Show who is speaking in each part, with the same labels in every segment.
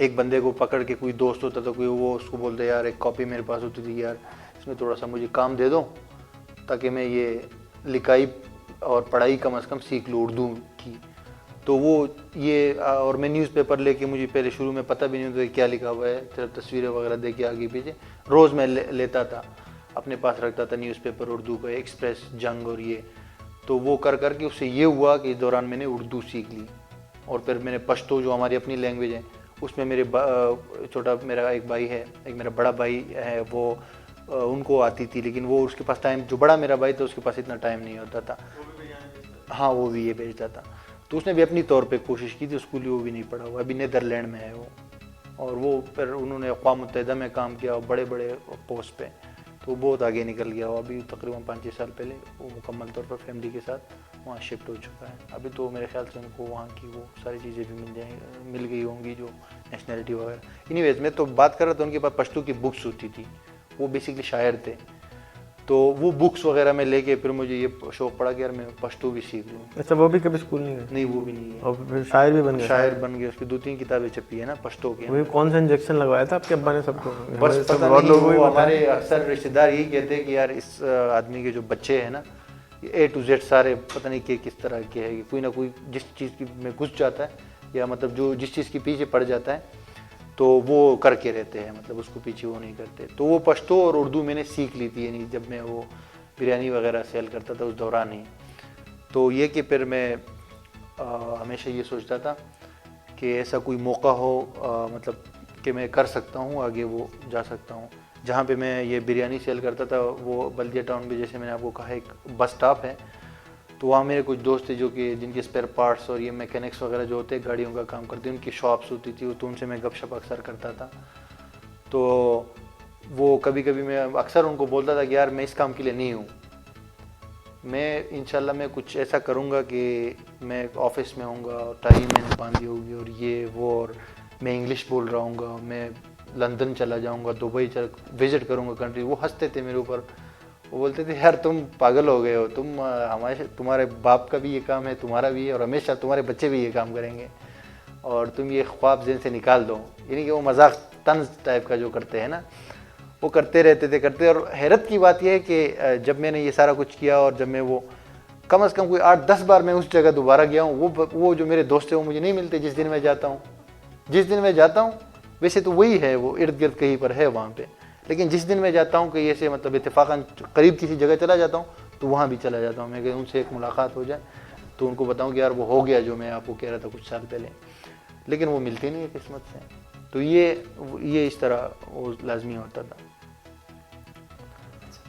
Speaker 1: ایک بندے کو پکڑ کے کوئی دوست ہوتا تھا کوئی, وہ اس کو بولتے یار ایک کاپی میرے پاس ہوتی تھی یار اس میں تھوڑا سا مجھے کام دے دو تاکہ میں یہ لکھائی اور پڑھائی کم از کم سیکھ لوں اردو کی. تو وہ یہ, اور میں نیوز پیپر لے کے, مجھے پہلے شروع میں پتہ بھی نہیں ہوتا کیا لکھا ہوا ہے, صرف تصویریں وغیرہ دیکھ کے آگے پیچھے روز میں لیتا تھا, اپنے پاس رکھتا تھا نیوز پیپر اردو کا, ایکسپریس, جنگ اور یہ. تو وہ کر کے اس سے یہ ہوا کہ اس دوران میں نے اردو سیکھ لی. اور پھر میں نے پشتو جو ہماری اپنی لینگویج ہے اس میں میرے چھوٹا میرا ایک بھائی ہے, ایک میرا بڑا بھائی ہے, وہ ان کو آتی تھی لیکن وہ اس کے پاس ٹائم, جو بڑا میرا بھائی تھا اس کے پاس اتنا ٹائم نہیں ہوتا تھا. ہاں وہ بھی یہ بھیجتا تھا. تو اس نے بھی اپنی طور پہ کوشش کی تھی, اس کو لیے وہ بھی نہیں پڑھا ہوا, ابھی نیدرلینڈ میں ہے وہ. اور وہ پھر انہوں نے اقوام متحدہ میں کام کیا بڑے بڑے پوسٹ پہ, تو بہت آگے نکل گیا. وہ ابھی تقریباً 5-6 سال پہلے وہ مکمل طور پر فیملی کے ساتھ وہاں شفٹ ہو چکا ہے. ابھی تو میرے خیال سے ان کو وہاں کی وہ ساری چیزیں بھی مل گئی ہوں گی جو نیشنلٹی وغیرہ. اینی ویز میں تو بات کر رہا تھا, ان کے پاس پشتو کی بکس ہوتی تھی, وہ بیسکلی شاعر تھے. تو وہ بکس وغیرہ میں لے کے پھر مجھے یہ شوق پڑا کہ یار میں پشتو بھی سیکھ لوں.
Speaker 2: اچھا, وہ بھی کبھی اسکول نہیں گئے؟
Speaker 1: نہیں وہ بھی نہیں ہے.
Speaker 2: اور پھر شاعر بھی بن گئے؟
Speaker 1: شاعر بن گئے, اس کی 2-3 کتابیں چھپی ہے نا پشتو کی.
Speaker 2: وہ کون سا انجیکشن لگوایا تھا آپ کے ابا نے سب کو؟
Speaker 1: بس پتہ نہیں, وہ ہمارے اکثر رشتہ دار یہی کہتے ہیں کہ یار اس آدمی کے جو بچے ہیں نا A to Z سارے پتہ نہیں کہ کس طرح کے ہے, کوئی نہ کوئی جس چیز کی میں گھس جاتا ہے یا مطلب جو جس چیز کے پیچھے پڑ جاتا ہے تو وہ کر کے رہتے ہیں, مطلب اس کو پیچھے وہ نہیں کرتے. تو وہ پشتو اور اردو میں نے سیکھ لی تھی, یعنی جب میں وہ بریانی وغیرہ سیل کرتا تھا اس دوران ہی. تو یہ کہ پھر میں ہمیشہ یہ سوچتا تھا کہ ایسا کوئی موقع ہو مطلب کہ میں کر سکتا ہوں, آگے وہ جا سکتا ہوں. جہاں پہ میں یہ بریانی سیل کرتا تھا وہ بلدیہ ٹاؤن میں, جیسے میں نے آپ کو کہا ایک بس اسٹاپ ہے, تو وہاں میرے کچھ دوست تھے جو کہ جن کے اسپیئر پارٹس اور یہ میکینکس وغیرہ جو ہوتے ہیں گاڑیوں کا کام کرتے ہیں, ان کی شاپس ہوتی تھی, تو ان سے میں گپ شپ اکثر کرتا تھا. تو وہ کبھی کبھی میں اکثر ان کو بولتا تھا کہ یار میں اس کام کے لیے نہیں ہوں, میں انشاءاللہ میں کچھ ایسا کروں گا کہ میں آفس میں ہوں گا, ٹائی میں نے باندھی ہوگی اور یہ وہ, اور میں انگلش بول رہا ہوں گا, میں لندن چلا جاؤں گا, دبئی وزٹ کروں گا کنٹری. وہ ہنستے تھے میرے اوپر, وہ بولتے تھے یار تم پاگل ہو گئے ہو, تمہارے باپ کا بھی یہ کام ہے, تمہارا بھی ہے, اور ہمیشہ تمہارے بچے بھی یہ کام کریں گے, اور تم یہ خواب ذہن سے نکال دو. یعنی کہ وہ مذاق طنز ٹائپ کا جو کرتے ہیں نا وہ کرتے رہتے تھے کرتے. اور حیرت کی بات یہ ہے کہ جب میں نے یہ سارا کچھ کیا اور جب میں وہ کم از کم کوئی 8-10 بار میں اس جگہ دوبارہ گیا ہوں, وہ جو میرے دوست ہیں وہ مجھے نہیں ملتے جس دن میں جاتا ہوں. ویسے تو وہی ہے, وہ ارد گرد کہیں پر ہے وہاں پہ, لیکن جس دن میں جاتا ہوں کہ ایسے مطلب اتفاقاً قریب کسی جگہ چلا جاتا ہوں تو وہاں بھی چلا جاتا ہوں میں کہ ان سے ایک ملاقات ہو جائے, تو ان کو بتاؤں کہ یار وہ ہو گیا جو میں آپ کو کہہ رہا تھا کچھ سال پہلے, لیکن وہ ملتی نہیں ہے قسمت سے. تو یہ اس طرح وہ لازمی ہوتا تھا.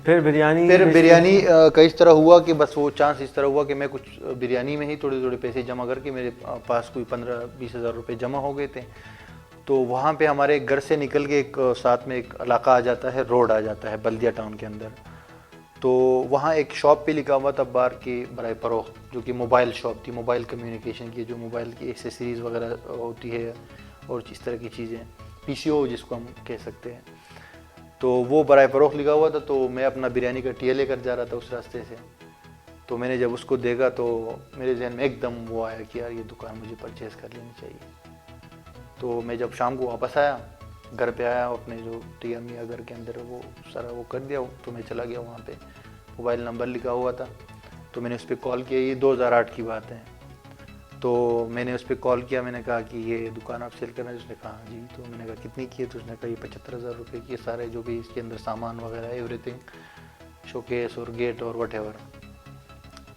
Speaker 2: پھر
Speaker 1: بریانی کا اس طرح ہوا کہ بس وہ چانس اس طرح ہوا کہ میں کچھ بریانی میں ہی تھوڑے پیسے جمع کر کے, میرے پاس کوئی 15-20 ہزار روپے جمع ہو گئے تھے. تو وہاں پہ ہمارے گھر سے نکل کے ایک ساتھ میں ایک علاقہ آ جاتا ہے, روڈ آ جاتا ہے بلدیہ ٹاؤن کے اندر. تو وہاں ایک شاپ پہ لکھا ہوا تھا بار کے برائے فروخت, جو کہ موبائل شاپ تھی, موبائل کمیونیکیشن کی, جو موبائل کی ایکسیسریز وغیرہ ہوتی ہے اور اس طرح کی چیزیں, PCO جس کو ہم کہہ سکتے ہیں. تو وہ برائے فروخت لکھا ہوا تھا. تو میں اپنا بریانی کا ٹیا لے کر جا رہا تھا اس راستے سے. تو میں نے جب اس کو دیکھا تو میرے ذہن میں ایک دم وہ آیا کہ یار یہ دکان مجھے پرچیز کر لینی چاہیے. تو میں جب شام کو واپس آیا, گھر پہ آیا, اپنے جو ٹیا میاں گھر کے اندر وہ سارا وہ کر دیا, تو میں چلا گیا وہاں پہ. موبائل نمبر لکھا ہوا تھا, تو میں نے اس پہ کال کیا. یہ 2008 کی بات ہے. تو میں نے اس پہ کال کیا, میں نے کہا کہ یہ دکان آپ سیل کرنا ہے؟ اس نے کہا جی. تو میں نے کہا کتنی کی ہے؟ تو اس نے کہا یہ 75,000 روپے کی, سارے جو بھی اس کے اندر سامان وغیرہ ہے, ایوری تھنگ, شو کیس اور گیٹ اور وٹ ایور.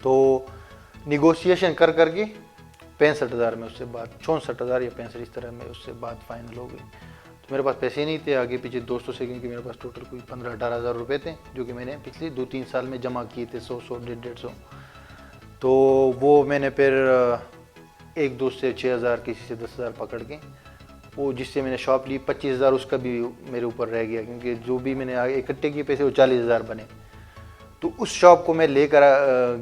Speaker 1: تو نیگوسیشن کر کے 65,000 میں اس سے بات, 64,000 یا 65 اس طرح میں اس سے بات فائنل ہو گئی. تو میرے پاس پیسے نہیں تھے آگے پیچھے دوستوں سے, کیونکہ میرے پاس ٹوٹل کوئی 15-18 ہزار روپے تھے جو کہ میں نے پچھلے 2-3 سال میں جمع کیے تھے, 100-150. تو وہ میں نے پھر ایک دوست سے 6,000, کسی سے 10,000 پکڑ کے, وہ جس سے میں نے شاپ لی 25,000 اس کا بھی میرے اوپر رہ گیا, کیونکہ جو بھی میں نے آگے اکٹھے کیے پیسے وہ 40,000 بنے. تو اس شاپ کو میں لے کر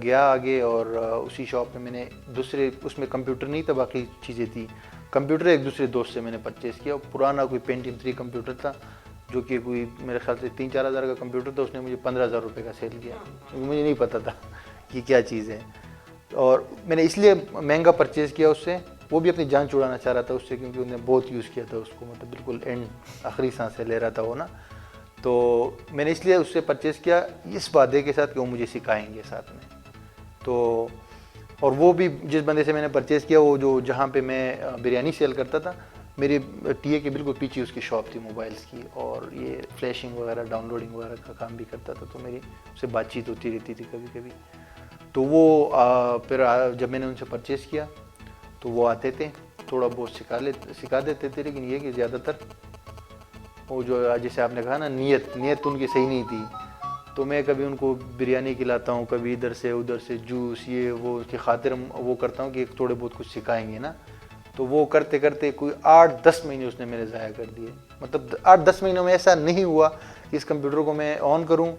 Speaker 1: گیا آگے, اور اسی شاپ میں نے دوسرے, اس میں کمپیوٹر نہیں تھا, باقی چیزیں تھی. کمپیوٹر ایک دوسرے دوست سے میں نے پرچیز کیا. پرانا کوئی Pentium 3 کمپیوٹر تھا, جو کہ کوئی میرے خیال سے 3-4 ہزار کا کمپیوٹر تھا. اس نے مجھے 15,000 روپے کا سیل کیا, مجھے نہیں پتا تھا کہ کیا چیز ہے. اور میں نے اس لیے مہنگا پرچیز کیا اس سے وہ بھی اپنی جان چھڑانا چاہ رہا تھا اس سے, کیونکہ انہوں نے بہت یوز کیا تھا اس کو, مطلب بالکل اینڈ آخری سانس سے لے رہا تھا وہ نا. تو میں نے اس لیے اس سے پرچیز کیا اس وعدے کے ساتھ کہ وہ مجھے سکھائیں گے ساتھ میں. تو اور وہ بھی جس بندے سے میں نے پرچیز کیا, وہ جو جہاں پہ میں بریانی سیل کرتا تھا, میری ٹی اے کے بالکل پیچھے اس کی شاپ تھی موبائلس کی, اور یہ فلیشنگ وغیرہ ڈاؤن لوڈنگ وغیرہ کا کام بھی کرتا تھا. تو میری اس سے بات چیت ہوتی رہتی تھی کبھی کبھی. تو وہ پھر جب میں نے ان سے پرچیز کیا تو وہ آتے تھے, تھوڑا بہت سکھا دیتے تھے, لیکن یہ کہ زیادہ تر وہ جو جیسے آپ نے کہا نا نیت ان کی صحیح نہیں تھی. تو میں کبھی ان کو بریانی کھلاتا ہوں, کبھی ادھر سے ادھر سے جوس یہ وہ اس کی خاطر وہ کرتا ہوں کہ تھوڑے بہت کچھ سکھائیں گے نا. تو وہ کرتے کرتے کوئی 8-10 مہینے اس نے میرے ضائع کر دیے. مطلب 8-10 مہینوں میں ایسا نہیں ہوا کہ اس کمپیوٹر کو میں آن کروں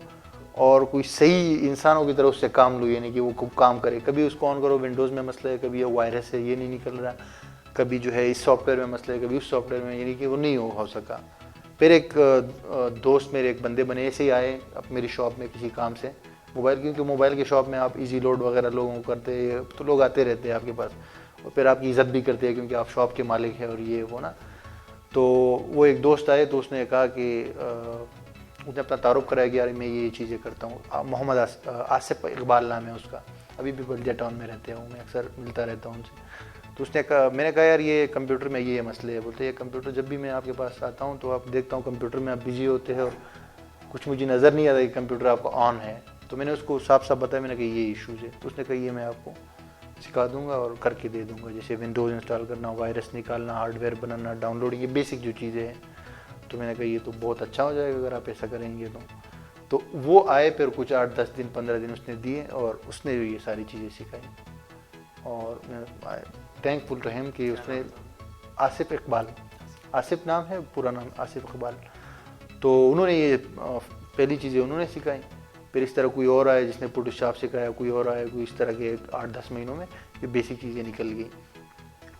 Speaker 1: اور کوئی صحیح انسانوں کی طرح اس سے کام لوں, یعنی کہ وہ خوب کام کرے. کبھی اس کو آن کرو ونڈوز میں مسئلہ ہے, کبھی یہ وائرس ہے یہ نہیں نکل رہا, کبھی جو ہے اس سافٹ ویئر میں مسئلہ ہے, کبھی اس سافٹ ویئر میں, یعنی کہ وہ نہیں ہو سکا. پھر ایک دوست میرے ایک بندے بنے ایسے ہی آئے اب میری شاپ میں کسی کام سے موبائل, کیونکہ موبائل کی شاپ میں آپ ایزی لوڈ وغیرہ لوگوں کو کرتے تو لوگ آتے رہتے ہیں آپ کے پاس, اور پھر آپ کی عزت بھی کرتے ہیں کیونکہ آپ شاپ کے مالک ہیں اور یہ وہ نا. تو وہ ایک دوست آئے تو اس نے کہا کہ اس نے اپنا تعارف کرایا کہ یار میں یہ چیزیں کرتا ہوں. محمد آصف اقبال نام ہے اس کا, ابھی بھی بلدیہ ٹاؤن میں رہتے ہوں, میں اکثر ملتا رہتا ہوں ان سے. تو اس نے کہا, میں نے کہا یار یہ کمپیوٹر میں یہ مسئلے ہے. بولتے یہ کمپیوٹر جب بھی میں آپ کے پاس آتا ہوں تو آپ دیکھتا ہوں کمپیوٹر میں آپ بزی ہوتے ہیں اور کچھ مجھے نظر نہیں آتا کہ کمپیوٹر آپ کا آن ہے. تو میں نے اس کو صاف بتایا, میں نے کہا یہ ایشوز ہے. تو اس نے کہا یہ میں آپ کو سکھا دوں گا اور کر کے دے دوں گا, جیسے ونڈوز انسٹال کرنا, وائرس نکالنا, hard where banana, down loading, یہ بیسک جو چیزیں ہیں. تو میں نے کہا یہ تو بہت اچھا ہو جائے گا اگر آپ ایسا کریں گے. تو وہ آئے, پھر کچھ 8-10 دن 15 دن اس نے دیے اور اس نے یہ ساری چیزیں سکھائی. اور میں تھینک فل ٹو ہیم کہ اس نے آصف اقبال, آصف نام ہے, پورا نام آصف اقبال. تو انہوں نے یہ پہلی چیزیں انہوں نے سکھائی. پھر اس طرح کوئی اور آئے جس نے فوٹو شاپ سکھایا, کوئی اور آئے, کوئی اس طرح کے 8-10 مہینوں میں یہ بیسک چیزیں نکل گئی.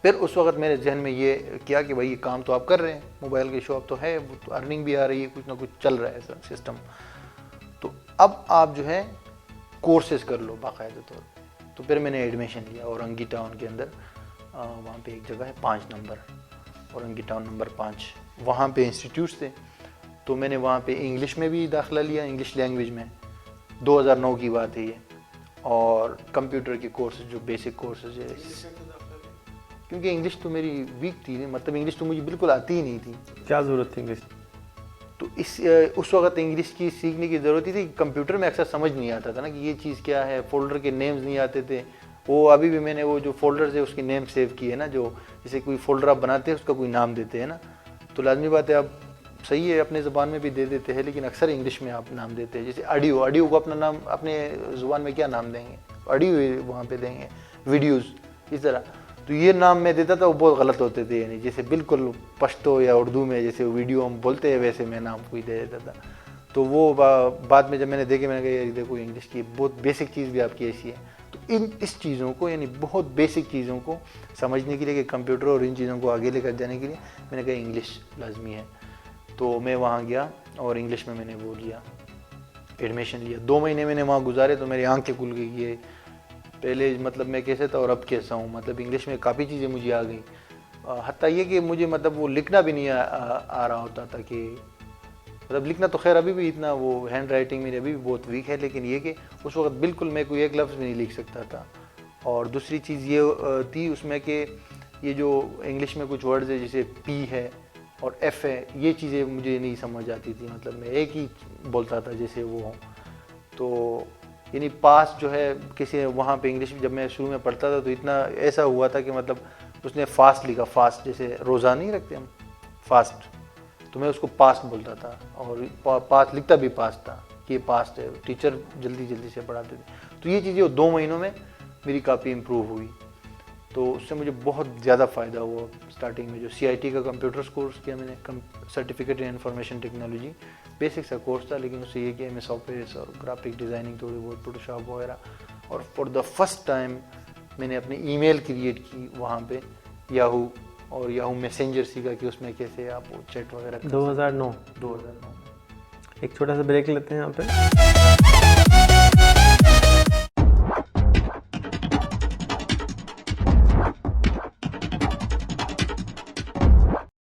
Speaker 1: پھر اس وقت میرے ذہن میں یہ کیا کہ بھائی یہ کام تو آپ کر رہے ہیں, موبائل کی شاپ تو ہے, ارننگ بھی آ رہی ہے, کچھ نہ کچھ چل رہا ہے سب سسٹم. تو اب آپ جو ہے کورسز کر لو باقاعدہ طور پہ. تو پھر میں نے ایڈمیشن لیا اورنگی ٹاؤن کے اندر, وہاں پہ ایک جگہ ہے 5 نمبر, اورنگی ٹاؤن نمبر 5, وہاں پہ انسٹیٹیوٹس تھے. تو میں نے وہاں پہ انگلش میں بھی داخلہ لیا, انگلش لینگویج میں. 2009 کی بات ہے یہ. اور کمپیوٹر کے کورسز جو بیسک کورسز ہے, کیونکہ انگلش تو میری ویک تھی, مطلب انگلش تو مجھے بالکل آتی ہی نہیں تھی.
Speaker 2: کیا ضرورت تھی انگلش؟
Speaker 1: تو اس وقت انگلش کی سیکھنے کی ضرورت تھی. کمپیوٹر میں اکثر سمجھ نہیں آتا تھا نا کہ یہ چیز کیا ہے, فولڈر کے نیمز نہیں آتے تھے. وہ ابھی بھی میں نے وہ جو فولڈرز ہے اس کی نیم سیو کی ہے نا, جو جیسے کوئی فولڈر آپ بناتے ہیں اس کا کوئی نام دیتے ہیں نا, تو لازمی بات ہے آپ صحیح ہے اپنے زبان میں بھی دے دیتے ہیں, لیکن اکثر انگلش میں آپ نام دیتے ہیں. جیسے آڈیو کو اپنا نام اپنے زبان میں کیا نام دیں گے, آڈیو وہاں پہ دیں گے, ویڈیوز اس طرح. تو یہ نام میں دیتا تھا, وہ بہت غلط ہوتے تھے, یعنی جیسے بالکل پشتو یا اردو میں جیسے ویڈیو ہم بولتے ہیں ویسے میں نام کوئی دے دیتا تھا. تو وہ بعد میں جب میں نے دیکھے, میں نے کہا دیکھو انگلش کی بہت بیسک چیز بھی آپ کی ایسی ہے. تو اس چیزوں کو, یعنی بہت بیسک چیزوں کو سمجھنے کے لیے, کہ کمپیوٹر اور ان چیزوں کو آگے لے کر جانے کے لیے میں نے کہا انگلش لازمی ہے. تو میں وہاں گیا اور انگلش میں نے وہ لیا, ایڈمیشن لیا. 2 مہینے میں نے وہاں گزارے تو میری آنکھیں کھل گئی. یہ پہلے مطلب میں کیسے تھا اور اب کیسا ہوں, مطلب انگلش میں کافی چیزیں مجھے آ گئیں. حتیٰ یہ کہ مجھے مطلب وہ لکھنا بھی نہیں آ رہا ہوتا تھا, کہ مطلب لکھنا تو خیر ابھی بھی اتنا, وہ ہینڈ رائٹنگ میری ابھی بھی بہت ویک ہے, لیکن یہ کہ اس وقت بالکل میں کوئی ایک لفظ بھی نہیں لکھ سکتا تھا. اور دوسری چیز یہ تھی اس میں کہ یہ جو انگلش میں کچھ ورڈز ہے جیسے پی ہے اور ایف ہے, یہ چیزیں مجھے نہیں سمجھ آتی تھی. مطلب میں ایک ہی بولتا تھا جیسے وہ ہوں. تو یعنی پاس جو ہے کسی وہاں پہ انگلش جب میں شروع میں پڑھتا تھا تو اتنا ایسا ہوا تھا کہ مطلب اس نے فاسٹ لکھا, فاسٹ جیسے روزہ نہیں رکھتے ہم فاسٹ, تو میں اس کو پاسٹ بولتا تھا, اور پاسٹ لکھتا بھی پاسٹ تھا کہ یہ پاسٹ ہے. ٹیچر جلدی سے پڑھاتے تھے. تو یہ چیزیں 2 مہینوں میں میری کافی امپروو ہوئی. تو اس سے مجھے بہت زیادہ فائدہ ہوا. اسٹارٹنگ میں جو CIT کا کمپیوٹرس کورس کیا میں نے, سرٹیفکیٹ ان انفارمیشن ٹیکنالوجی, بیسک سا کورس تھا, لیکن اس سے یہ کیا میں سافٹ ویئرس اور گرافک ڈیزائننگ تھوڑی بہت, فوٹو شاپ وغیرہ. اور فار دا فرسٹ ٹائم میں نے اپنی ای میل کریٹ کی وہاں پہ, یاہو اور یاہو میسنجر سیکھا کہ اس میں کیسے آپ وہ چیٹ وغیرہ.
Speaker 2: 2009
Speaker 1: 2009
Speaker 2: ایک چھوٹا سا بریک لیتے ہیں یہاں پہ.